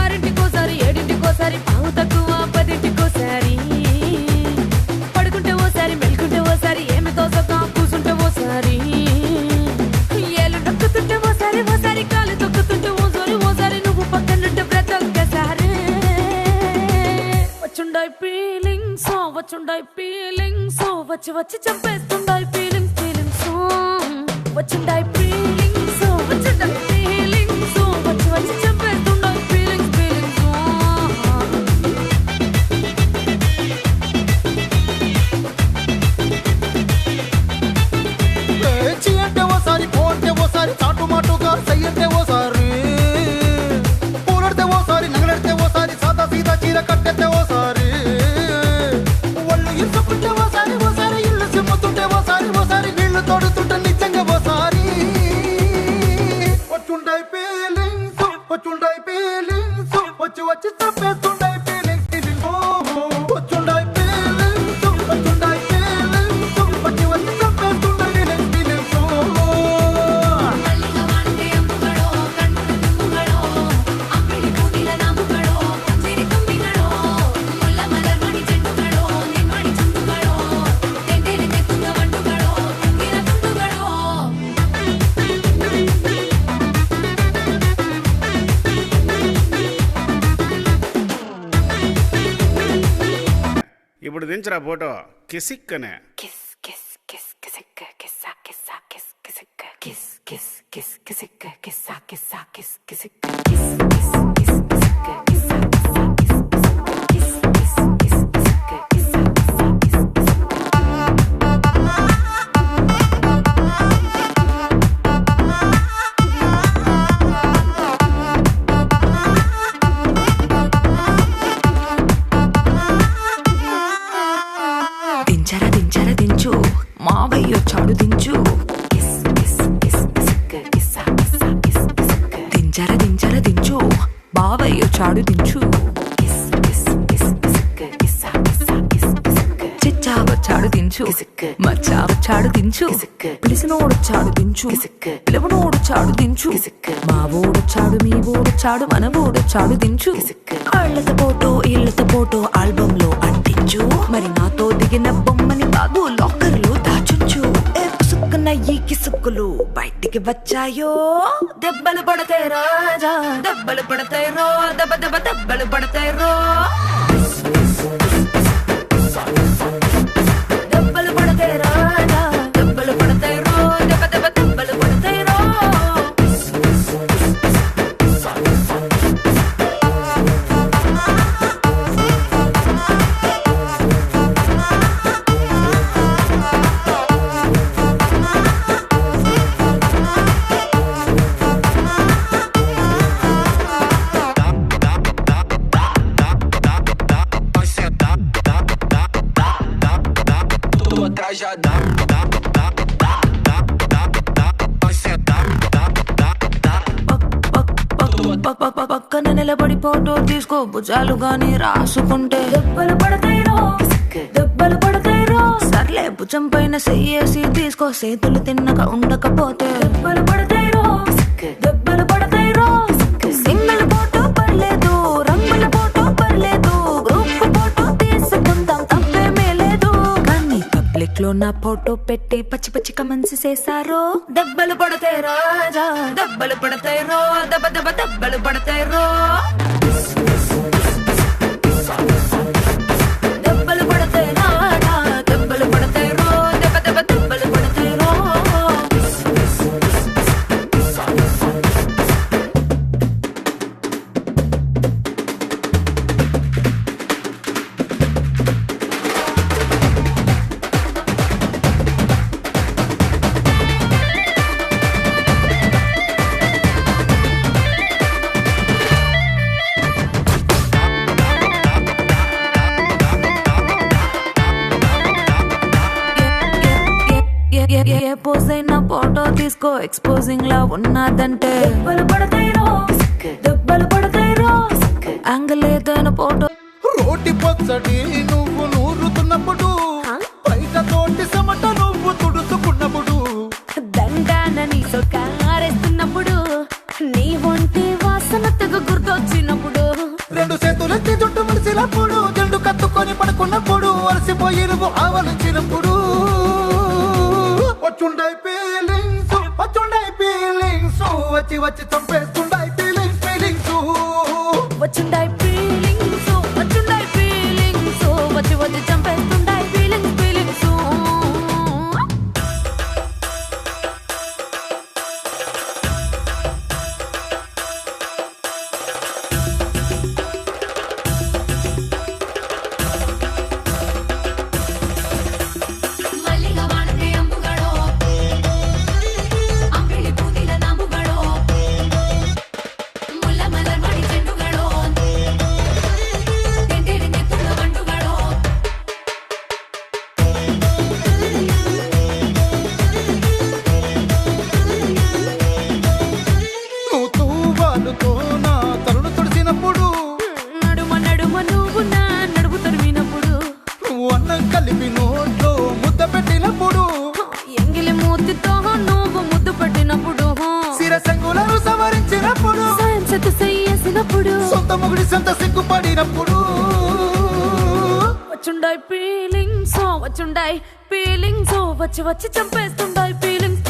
ఆరింటికోసారి ఏడింటికోసారి పావు తక్కువ పదింటికోసారి పడుకుంటే ఓసారి మెలుకుంటే ఓసారి ఏమి తోసక కూసుంటే ఓసారి ఏళ్ళు నొక్కుతుంటే ఓసారి ఓసారి కాలు తొక్కుతుంటే ఓసారి నువ్వు పక్కనుంటే ప్రతి ఒక్కసారి వచ్చుండాయి ఫీలింగ్స్ వచ్చి వచ్చి చంపేస్తుండాయి ఫీలింగ్స్ వచ్చుండాయి ఫీలింగ్స్ వచ్చుండాయి ఫీలింగ్స్ వచ్చి వచ్చి చంపేస్తుండాయి ఫీలింగ్స్ పేచి అంటే ఓసారి పోంటే ఓసారి చాటు మాటుగా సయ్యంటే ఓసారి పూలడితే ఓసారి నగలడితే ఓసారి సాదా సీదా చీర కట్టెత్తే ఓసారి ఒళ్ళు ఇసుకుంటే ఓసారి ఓసారి ఇల్లు సిమ్ముతుంటే ఓసారి నీళ్లు తోడుతుంటే నిజంగా ఓసారి వచ్చుండాయి ఫీలింగ్స్ వచ్చి వచ్చి చంపేస్తుండాయి ఫీలింగ్స్ వచ్చుండాయి ఫీలింగ్స్ వచ్చి వచ్చి చంపేస్తుండాయి ఫీలింగ్స్ ఇప్పుడు దించరా photo కిసిక్కనే kiss kiss kiss kissicka kissa kissa kiss kissicka kiss kiss kiss kissicka kissa kissa kiss kissicka kiss kiss kiss kissicka kissa kissa kiss kiss kiss kiss kissicka kissa kissa kiss దించరా దించరా దించు మావయ్య చాడు దించు kiss kiss kiss kissicka kissa kissa kiss kissicka దించరా దించరా దించు బావయ్య చాడు దించు kiss kiss kiss kissicka kissa kissa kiss kissicka చిచ్చావ చాడు దించు కిసిక్కు. మచ్చావ చాడు దించు కిసిక్కు. పిలిసినోడు చాడు దించు కిసిక్కు. పిలవనోడు చాడు దించు కిసిక్కు. మా ఓడు చాడు మీ ఓడు చాడు మన ఓడు చాడు దించు కిసిక్కు. ఆళ్లతో ఫోటో ఆల్బమ్ లో అంటించు మరి నాతో దిగిన బొమ్మని బాబు లాకర్ లో దాచుంచు ఏ పుసుక్కున్న ఈ కిసుక్కులు బయటికి వచ్చాయో దెబ్బలు పడతాయి రాజా దెబ్బలు పడతాయి రో దెబ్బ దెబ్బ దెబ్బలు పడతాయి రో దెబ్బలు పడతాయి రాజా దెబ్బలు పడతాయి రో దెబ్బ దెబ్బ దెబ్బలు పడతాయి రో Atrás já dá, dá, dá, dá, dá, dá, dá. Vai sentar, dá, dá, dá. పక్కన నిలబడి ఫోటో తీసుకో భుజాలు గాని రాసుకుంటే దెబ్బలు పడతాయి రో దెబ్బలు పడతాయి రో సర్లే భుజం పైన చెయ్యేసి తీసుకో చేతులు తిన్నక ఉండకపోతే దెబ్బలు పడతాయి రో దెబ్బలు పడతాయి రో సింగిల్ ఫోటో పర్లేదు రంగుల ఫోటో పర్లేదు గ్రూప్ ఫోటో తీసుకుందాం తప్పేమీ లేదు కానీ పబ్లిక్ లో నా ఫోటో పెట్టి పచ్చి పచ్చి కమెంట్స్ చేశారో దెబ్బలు పడతాయి రాజా దెబ్బలు పడతాయి రో దెబ్బ దెబ్బ దెబ్బలు పడతాయి రో దెబ్బలు పడతాయి రాజా దెబ్బలు పడతాయి రో దెబ్బ దెబ్బ దెబ్బలు పడతాయి రో ఏ పోజ్ అయినా ఫోటో తీసుకో ఎక్స్పోజింగ్ లా ఉన్నదంటే దెబ్బలు పడతాయి రో దెబ్బలు పడతాయి రో యాంగిల్ ఏదైనా ఫోటో రోటి పచ్చడి నువ్వు నూరుతున్నప్పుడు మురిసినప్పుడు జెండు కత్తుకొని పడుకున్నప్పుడు అలసిపోయి నువ్వు ఆవలించినప్పుడు వచ్చుండై ఫీలింగ్స్ వచ్చి వచ్చి చంపేస్తుండై ఫీలింగ్స్ వచ్చుండాయి ఫీలింగ్స్ వచ్చుండాయి ఫీలింగ్స్ వచ్చి వచ్చి చంపేస్తుండాయి ఫీలింగ్స్ నువ్వు తూవాలుతో నా తలను తుడిసినప్పుడు నడుమ నడుమ నువ్వు నా నడుము తరిమినప్పుడు నువ్వు అన్నం కలిపి నోట్లో ముద్ద పెట్టినప్పుడు ఎంగిలి మూతితో నువ్వు ముద్దు పెట్టినప్పుడు శిరసంగులను సవరించినప్పుడు సైన్సెత్ చేసినప్పుడు సొంత మొగుడి సొంత సిగ్గుపడినప్పుడు వచ్చుండాయి ఫీలింగ్స్ వచ్చుండాయి ఫీలింగ్స్ వచ్చి వచ్చి చంపేస్తుండాయి ఫీలింగ్స్